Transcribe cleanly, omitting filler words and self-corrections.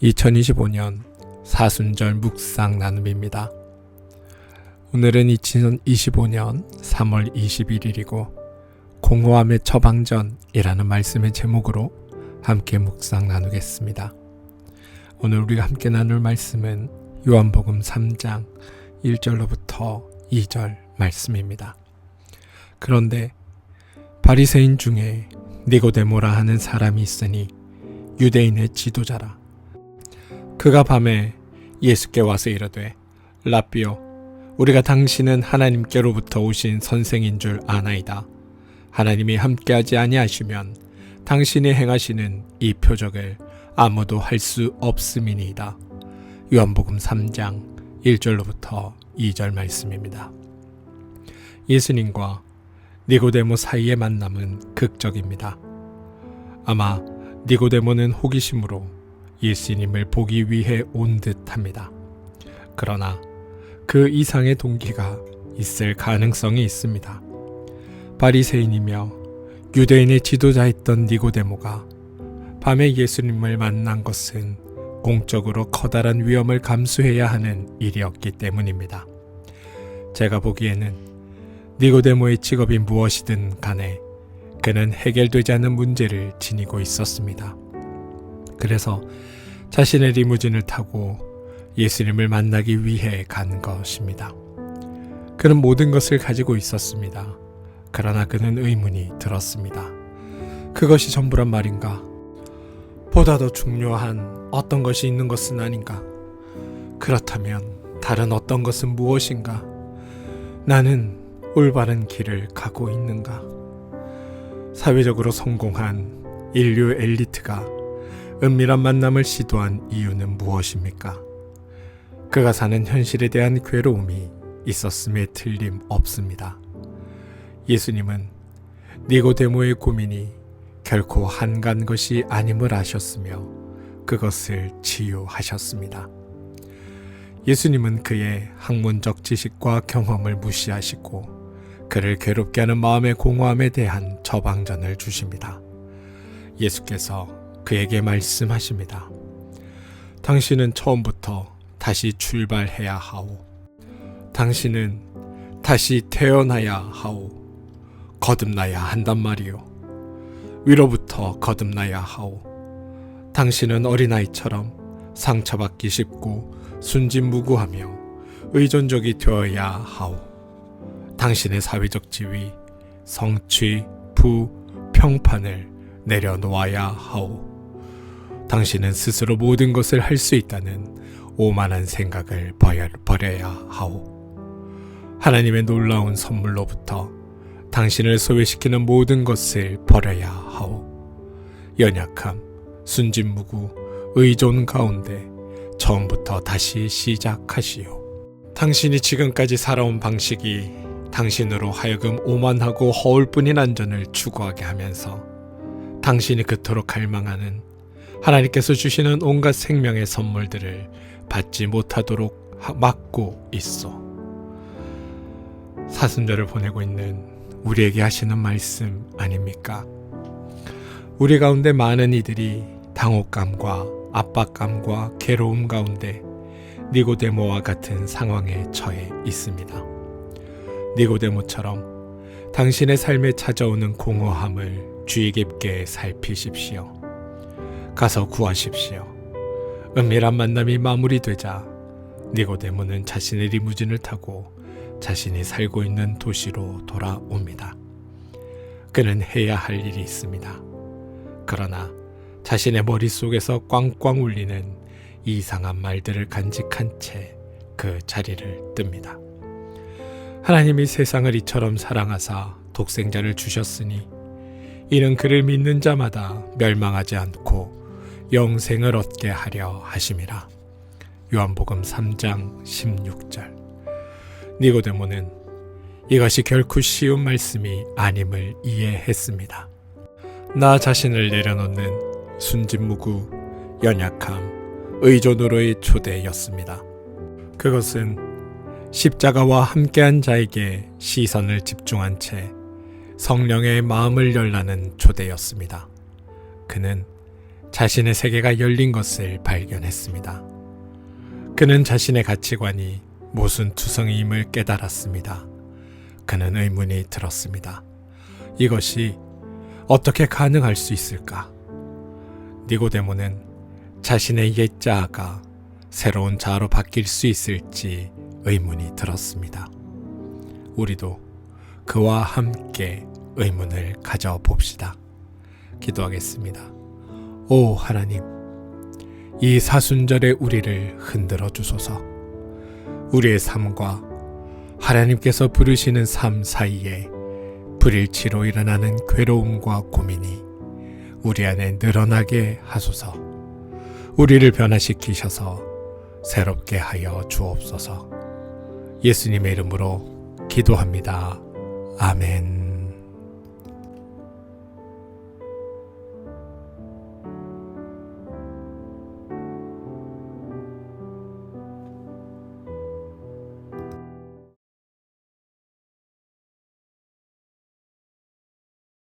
2025년 사순절 묵상 나눔입니다. 오늘은 2025년 3월 21일이고 공허함의 처방전이라는 말씀의 제목으로 함께 묵상 나누겠습니다. 오늘 우리가 함께 나눌 말씀은 요한복음 3장 1절로부터 2절 말씀입니다. 그런데 바리새인 중에 니고데모라 하는 사람이 있으니 유대인의 지도자라. 그가 밤에 예수께 와서 이르되 라삐요, 우리가 당신은 하나님께로부터 오신 선생인 줄 아나이다. 하나님이 함께하지 아니하시면 당신이 행하시는 이 표적을 아무도 할 수 없음이니이다. 요한복음 3장 1절로부터 2절 말씀입니다. 예수님과 니고데모 사이의 만남은 극적입니다. 아마 니고데모는 호기심으로 예수님을 보기 위해 온 듯합니다. 그러나 그 이상의 동기가 있을 가능성이 있습니다. 바리새인이며 유대인의 지도자였던 니고데모가 밤에 예수님을 만난 것은 공적으로 커다란 위험을 감수해야 하는 일이었기 때문입니다. 제가 보기에는 니고데모의 직업이 무엇이든 간에 그는 해결되지 않은 문제를 지니고 있었습니다. 그래서 자신의 리무진을 타고 예수님을 만나기 위해 간 것입니다. 그는 모든 것을 가지고 있었습니다. 그러나 그는 의문이 들었습니다. 그것이 전부란 말인가? 보다 더 중요한 어떤 것이 있는 것은 아닌가? 그렇다면 다른 어떤 것은 무엇인가? 나는 올바른 길을 가고 있는가? 사회적으로 성공한 인류 엘리트가 은밀한 만남을 시도한 이유는 무엇입니까? 그가 사는 현실에 대한 괴로움이 있었음에 틀림없습니다. 예수님은 니고데모의 고민이 결코 한간 것이 아님을 아셨으며 그것을 치유하셨습니다. 예수님은 그의 학문적 지식과 경험을 무시하시고 그를 괴롭게 하는 마음의 공허함에 대한 처방전을 주십니다. 예수께서 그에게 말씀하십니다. 당신은 처음부터 다시 출발해야 하오. 당신은 다시 태어나야 하오. 거듭나야 한단 말이오. 위로부터 거듭나야 하오. 당신은 어린아이처럼 상처받기 쉽고 순진무구하며 의존적이 되어야 하오. 당신의 사회적 지위, 성취, 부, 평판을 내려놓아야 하오. 당신은 스스로 모든 것을 할 수 있다는 오만한 생각을 버려야 하오. 하나님의 놀라운 선물로부터 당신을 소외시키는 모든 것을 버려야 하오. 연약함, 순진무구, 의존 가운데 처음부터 다시 시작하시오. 당신이 지금까지 살아온 방식이 당신으로 하여금 오만하고 허울뿐인 안전을 추구하게 하면서 당신이 그토록 갈망하는 하나님께서 주시는 온갖 생명의 선물들을 받지 못하도록 막고 있어. 사순절을 보내고 있는 우리에게 하시는 말씀 아닙니까? 우리 가운데 많은 이들이 당혹감과 압박감과 괴로움 가운데 니고데모와 같은 상황에 처해 있습니다. 니고데모처럼 당신의 삶에 찾아오는 공허함을 주의 깊게 살피십시오. 가서 구하십시오. 은밀한 만남이 마무리되자 니고데모는 자신의 리무진을 타고 자신이 살고 있는 도시로 돌아옵니다. 그는 해야 할 일이 있습니다. 그러나 자신의 머릿속에서 꽝꽝 울리는 이상한 말들을 간직한 채 그 자리를 뜹니다. 하나님이 세상을 이처럼 사랑하사 독생자를 주셨으니 이는 그를 믿는 자마다 멸망하지 않고 영생을 얻게 하려 하심이라. 요한복음 3장 16절. 니고데모는 이것이 결코 쉬운 말씀이 아님을 이해했습니다. 나 자신을 내려놓는 순진무구, 연약함, 의존으로의 초대였습니다. 그것은 십자가와 함께한 자에게 시선을 집중한 채 성령의 마음을 열라는 초대였습니다. 그는 자신의 세계가 열린 것을 발견했습니다. 그는 자신의 가치관이 모순투성이임을 깨달았습니다. 그는 의문이 들었습니다. 이것이 어떻게 가능할 수 있을까? 니고데모는 자신의 옛 자아가 새로운 자아로 바뀔 수 있을지 의문이 들었습니다. 우리도 그와 함께 의문을 가져봅시다. 기도하겠습니다. 오 하나님, 이 사순절의 우리를 흔들어 주소서. 우리의 삶과 하나님께서 부르시는 삶 사이에 불일치로 일어나는 괴로움과 고민이 우리 안에 늘어나게 하소서. 우리를 변화시키셔서 새롭게 하여 주옵소서. 예수님의 이름으로 기도합니다. 아멘.